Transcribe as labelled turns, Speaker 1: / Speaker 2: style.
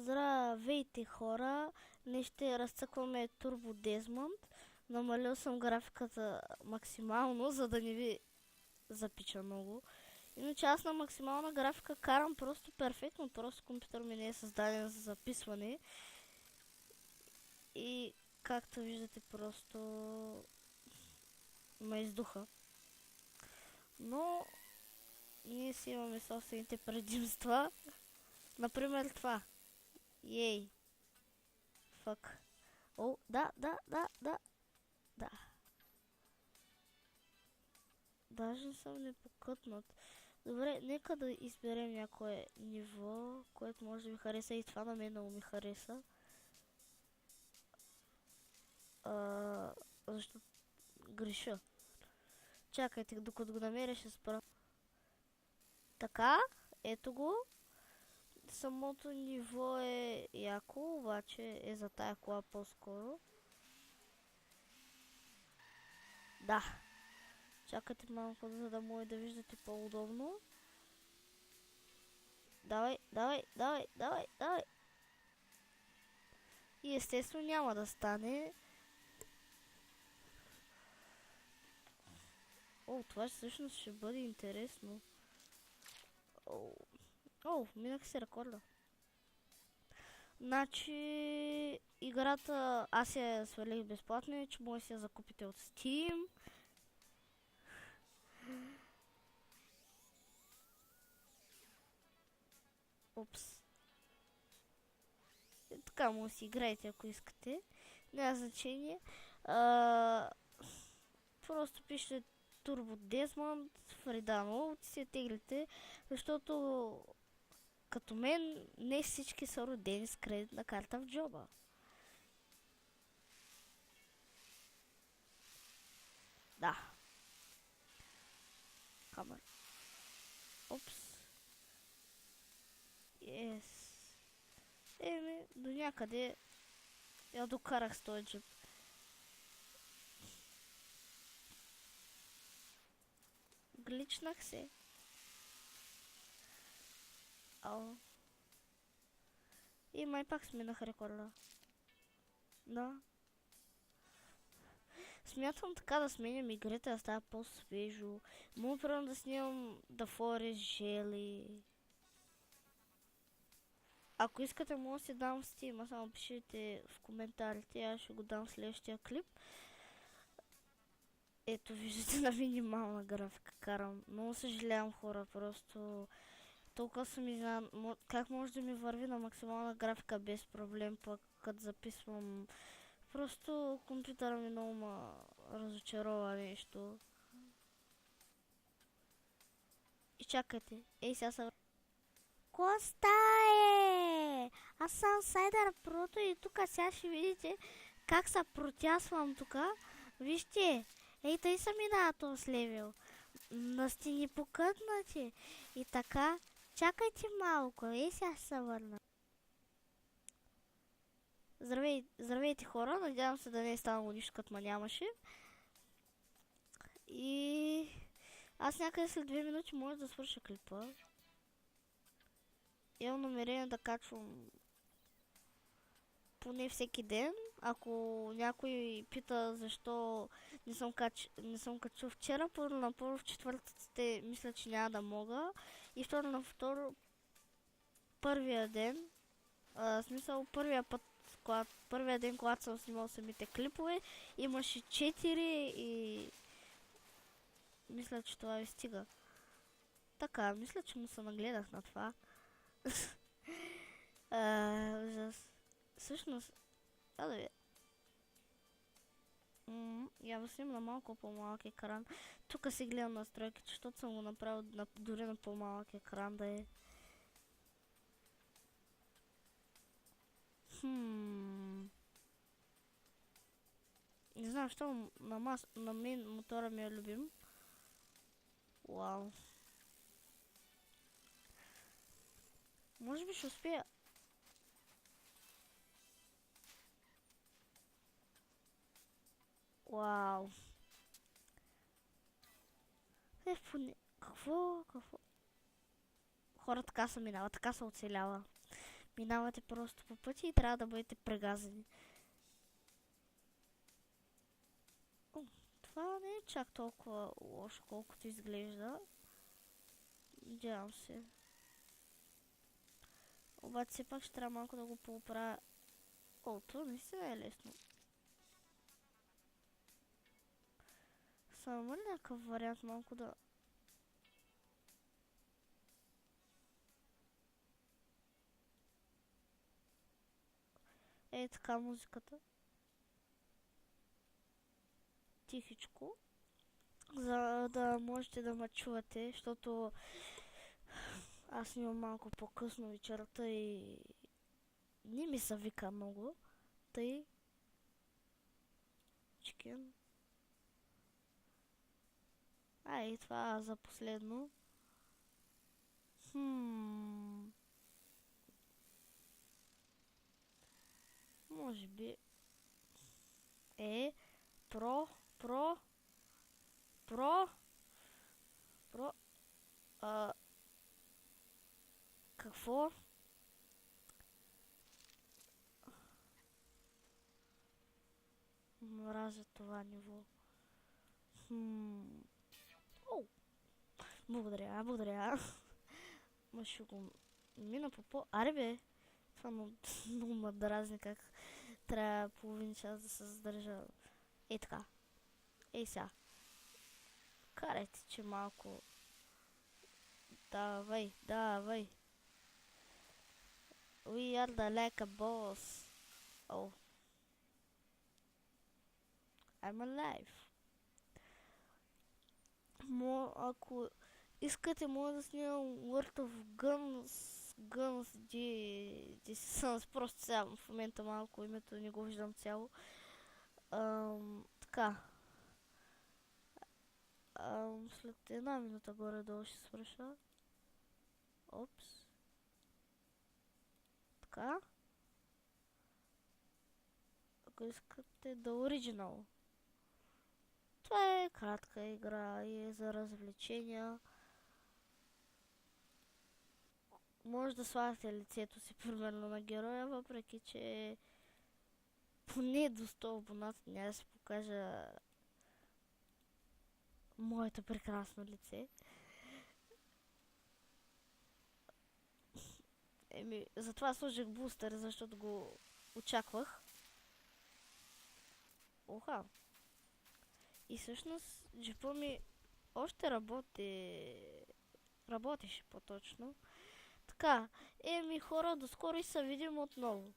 Speaker 1: Здравейте, хора! Днес ще разцъкваме Turbo Desmond. Намалил съм графиката максимално, за да не ви запича много. Иначе аз на максимална графика карам просто перфектно, просто компютър ми не е създаден за записване. И както виждате, просто ме издуха. Но ние си имаме собствените предимства. Например това. Ей! Фак. О, да. Даже не съм непокътнат. Добре, нека да изберем някое ниво, което може да ви хареса, и това на мен много ми хареса. Защо греша? Чакайте, докато го намеря ще спра. Така, ето го. Самото ниво е яко, обаче е за тая кола по-скоро. Да. Чакайте малко, за да може да виждате по-удобно. Давай. И естествено няма да стане. О, това всъщност ще бъде интересно. Минах си рекорда. Значи, играта аз я свалих безплатно, че може да си я закупите от Steam. Опс. Така може да си играете, ако искате. Няма значение. Просто пишете Turbo Desmond в Редано и се теглите, защото като мен не всички са родени с кредитна карта в джоба. Да. Камера. Опс. Yes. До някъде я докарах с този джип. Гличнах се. И май пак сменах рекорда. Да. Смятам така да сменям игрите, да става по-свежо. Мога правилно да снимам The Forest Jelly. Ако искате, мога да си дам в Steam, само пишете в коментарите, аз ще го дам в следващия клип. Ето, виждате, на минимална графика карам. Много съжалявам, хора, просто толкова съм изненадан. Как може да ми върви на максимална графика без проблем, пък като записвам. Просто компютъра ми много ма разочарова нещо. И чакайте, сега са... Коста е! Аз съм Сайдър Прото и тук сега ще видите как се протясвам тук. Вижте, тъй съм и на този левел. Но сте непокътнати. И така, чакайте малко, сега ще се върна. Здравейте, хора, надявам се да не е станало нищо като ма нямаше. И аз някъде след 2 минути може да свърша клипа. Имам намерение да качвам поне всеки ден. Ако някой пита защо не съм качил вчера, първо в четвъртъците мисля, че няма да мога. И второ, първия ден, смисъл първия ден, когато съм снимал самите клипове, имаше 4 и мисля, че това ви стига. Така, мисля, че му се нагледах на това. Ужас. Всъщност, да ви. Я да снимам на малко по-малък екран. Тук си гледам настройките, защото съм го направил дори на по-малък екран да е. Не знам, защо на мен мотора ми е любим. Вау. Може би ще успея. Вау. Какво? Хора така са минава, така са оцелява. Минавате просто по пътя и трябва да бъдете прегазени. Това не е чак толкова лошо, колкото изглежда. Надявам се. Обаче все пак ще трябва малко да го поправя. О, това наистина е лесно. Само ли някакъв вариант малко да... Е така музиката. Тихичко. За да можете да ме чувате, защото аз снимам малко по-късно вечерта и не ми се вика много. Тъй... Чикен. И това за последно. Може би... Про... Про... Про... Про... Какво? Мразя това ниво. О! Благодаря. Ма ще го мина по... Аре бе! Това много ме дразни как трябва половин час да се задържа. Ей така. Ей сега. Карайте, че малко... Давай. We are the like a boss. Oh. I'm alive. Ако искате, мога да снимам World of Guns Distance. Просто сега в момента малко името не го виждам цяло. Така. След една минута горе-долу ще свърша. Опс. Така. Ако искате да оригинал. Това е кратка игра и е за развлечения. Може да слагате лицето си примерно на героя, въпреки че поне до 100 абоната няма да се покажа моето прекрасно лице. Затова сложих бустер, защото го очаквах. Оха. И всъщност джипа ми още работеше по-точно. Така, хора, до скоро и се видим отново.